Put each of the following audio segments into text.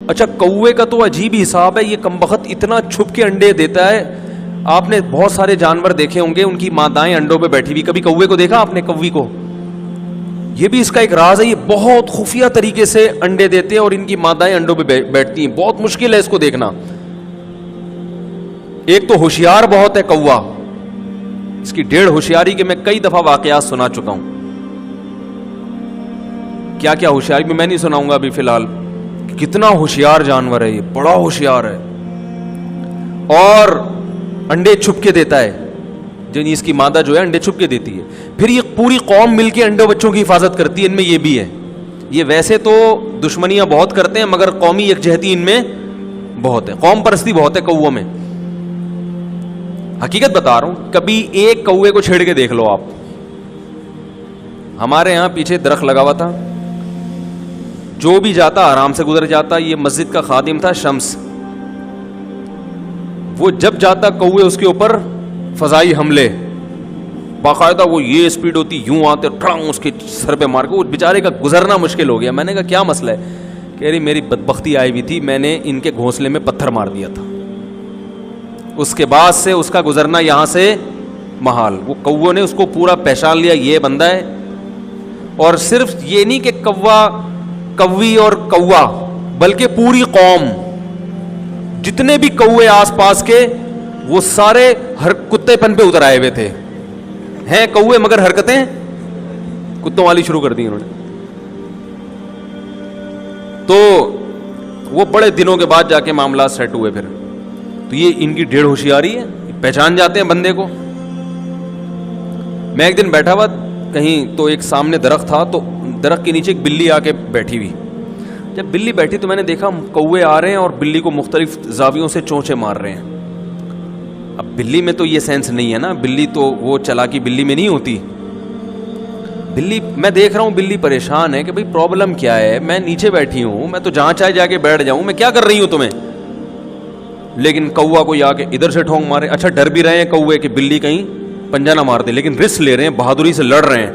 اچھا کوے کا تو عجیب ہی حساب ہے, یہ کمبخت اتنا چھپ کے انڈے دیتا ہے. آپ نے بہت سارے جانور دیکھے ہوں گے, ان کی مادائیں انڈوں پہ بیٹھی ہوئی, کبھی کوے کو دیکھا آپ نے؟ کوی کو, یہ بھی اس کا ایک راز ہے, یہ بہت خفیہ طریقے سے انڈے دیتے ہیں اور ان کی مادائیں انڈوں پہ بیٹھتی ہیں. بہت مشکل ہے اس کو دیکھنا. ایک تو ہوشیار بہت ہے کوا, اس کی ڈیڑھ ہوشیاری کے میں کئی دفعہ واقعات سنا چکا ہوں. کیا کیا ہوشیاری میں نہیں سناؤں گا ابھی فی الحال. کتنا ہوشیار جانور ہے یہ, بڑا ہوشیار ہے, اور انڈے چھپ کے دیتا ہے. جن اس کی مادہ جو ہے انڈے چھپ کے دیتی ہے, پھر یہ پوری قوم مل کے انڈوں بچوں کی حفاظت کرتی ہے. ان میں یہ بھی ہے, یہ ویسے تو دشمنیاں بہت کرتے ہیں مگر قومی یکجہتی ان میں بہت ہے, قوم پرستی بہت ہے کووں میں. حقیقت بتا رہا ہوں, کبھی ایک کوے کو چھیڑ کے دیکھ لو آپ. ہمارے یہاں پیچھے درخت لگا ہوا تھا, جو بھی جاتا آرام سے گزر جاتا. یہ مسجد کا خادم تھا شمس, وہ جب جاتا کوے اس کے اوپر فضائی حملے باقاعدہ, وہ یہ اسپیڈ ہوتی, یوں آتے ٹرانگ اس کے سر پہ مار کے, وہ بیچارے کا گزرنا مشکل ہو گیا. میں نے کہا کیا مسئلہ ہے؟ کہہ رہی میری بدبختی آئی ہوئی تھی, میں نے ان کے گھونسلے میں پتھر مار دیا تھا, اس کے بعد سے اس کا گزرنا یہاں سے محال. وہ کووں نے اس کو پورا پہچان لیا, یہ بندہ ہے. اور صرف یہ نہیں کہ کوی اور کوا, بلکہ پوری قوم, جتنے بھی کوے آس پاس کے, وہ سارے ہر کتے پن پہ اتر آئے ہوئے تھے. ہیں کوے مگر حرکتیں کتوں والی شروع کر دی انہوں نے. تو وہ بڑے دنوں کے بعد جا کے معاملات سیٹ ہوئے. پھر تو یہ ان کی ڈیڑھ ہوشیاری ہے, پہچان جاتے ہیں بندے کو. میں ایک دن بیٹھا ہوا کہیں, تو ایک سامنے درخت تھا, تو درخت کے نیچے ایک بلی آ کے بیٹھی ہوئی. جب بلی بیٹھی تو میں نے دیکھا کوے آ رہے ہیں اور بلی کو مختلف زاویوں سے چونچے مار رہے ہیں. اب بلی میں تو یہ سینس نہیں ہے نا, بلی تو وہ چلاکی بلی میں نہیں ہوتی. بلی میں دیکھ رہا ہوں بلی پریشان ہے کہ بھئی پرابلم کیا ہے, میں نیچے بیٹھی ہوں, میں تو جہاں چاہے جا کے بیٹھ جاؤں, میں کیا کر رہی ہوں تمہیں. لیکن کوا کو آ کے ادھر سے ٹھونک مارے. اچھا ڈر بھی رہے ہیں کوے کہ بلی کہیں پنجہ نہ مار دے, لیکن رسک لے رہے ہیں, بہادری سے لڑ رہے ہیں.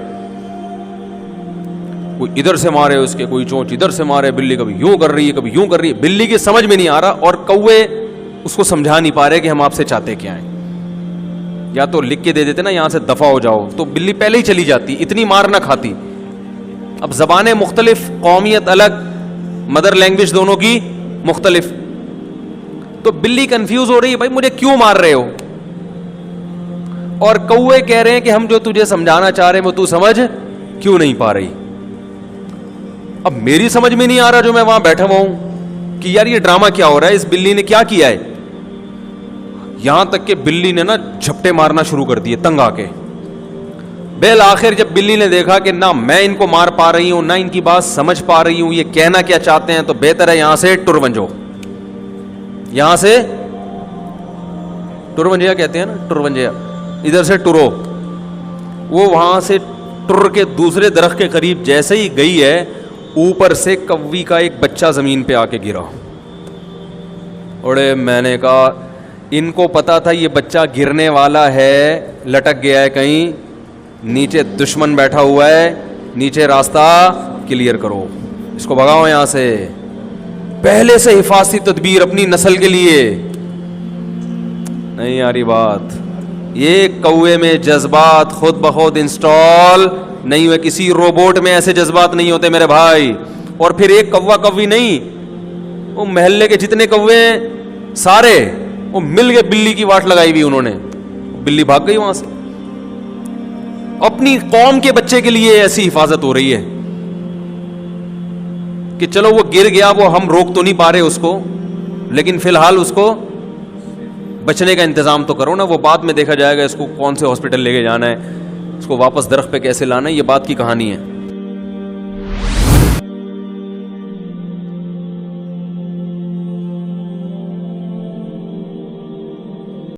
کوئی ادھر سے مارے اس کے, کوئی چونچ ادھر سے مارے. بلی کبھی یوں کر رہی ہے, کبھی یوں کر رہی ہے. بلی کی سمجھ میں نہیں آ رہا, اور کوے اس کو سمجھا نہیں پا رہے کہ ہم آپ سے چاہتے کیا ہیں. یا تو لکھ کے دے دیتے نا یہاں سے دفع ہو جاؤ, تو بلی پہلے ہی چلی جاتی, اتنی مار نہ کھاتی. اب زبانیں مختلف, قومیت الگ, مدر لینگویج دونوں کی مختلف, تو بلی کنفیوز ہو رہی ہے, بھائی مجھے کیوں مار رہے ہو. اور کوے کہہ رہے ہیں کہ ہم جو تجھے سمجھانا چاہ رہے ہیں وہ تو سمجھ کیوں نہیں پا رہی. اب میری سمجھ میں نہیں آ رہا جو میں وہاں بیٹھا ہوا ہوں کہ یار یہ ڈرامہ کیا ہو رہا ہے, اس بلی نے کیا کیا ہے. یہاں تک کہ بلی نے نا جھپٹے مارنا شروع کر دیے تنگ آ کے. بالآخر جب بلی نے دیکھا کہ نہ میں ان کو مار پا رہی ہوں, نہ ان کی بات سمجھ پا رہی ہوں, یہ کہنا کیا چاہتے ہیں, تو بہتر ہے یہاں سے ٹرونجو. یہاں سے ٹرونجیا کہتے ہیں نا, ٹرونجیا, ادھر سے ٹرو. وہ وہاں سے ٹر کے دوسرے درخت کے قریب جیسے ہی گئی ہے, اوپر سے کوی کا ایک بچہ زمین پہ آ کے گرا. اور میں نے کہا ان کو پتا تھا یہ بچہ گرنے والا ہے, لٹک گیا ہے کہیں, نیچے دشمن بیٹھا ہوا ہے, نیچے راستہ کلیئر کرو, اس کو بھگاؤ یہاں سے. پہلے سے حفاظتی تدبیر اپنی نسل کے لیے. نہیں آ رہی بات. یہ کوے میں جذبات خود بخود انسٹال نہیں ہوئے, کسی روبوٹ میں ایسے جذبات نہیں ہوتے میرے بھائی. اور پھر ایک کوا کوی نہیں, وہ محلے کے جتنے کوے ہیں سارے وہ مل کے بلی کی واٹ لگائی ہوئی انہوں نے. بلی بھاگ گئی وہاں سے. اپنی قوم کے بچے کے لیے ایسی حفاظت ہو رہی ہے کہ چلو وہ گر گیا, وہ ہم روک تو نہیں پا رہے اس کو, لیکن فی الحال اس کو بچنے کا انتظام تو کرو نا. وہ بعد میں دیکھا جائے گا, اس کو کون سے ہاسپٹل لے کے جانا ہے, اس کو واپس درخت پہ کیسے لانا ہے, یہ بات کی کہانی ہے.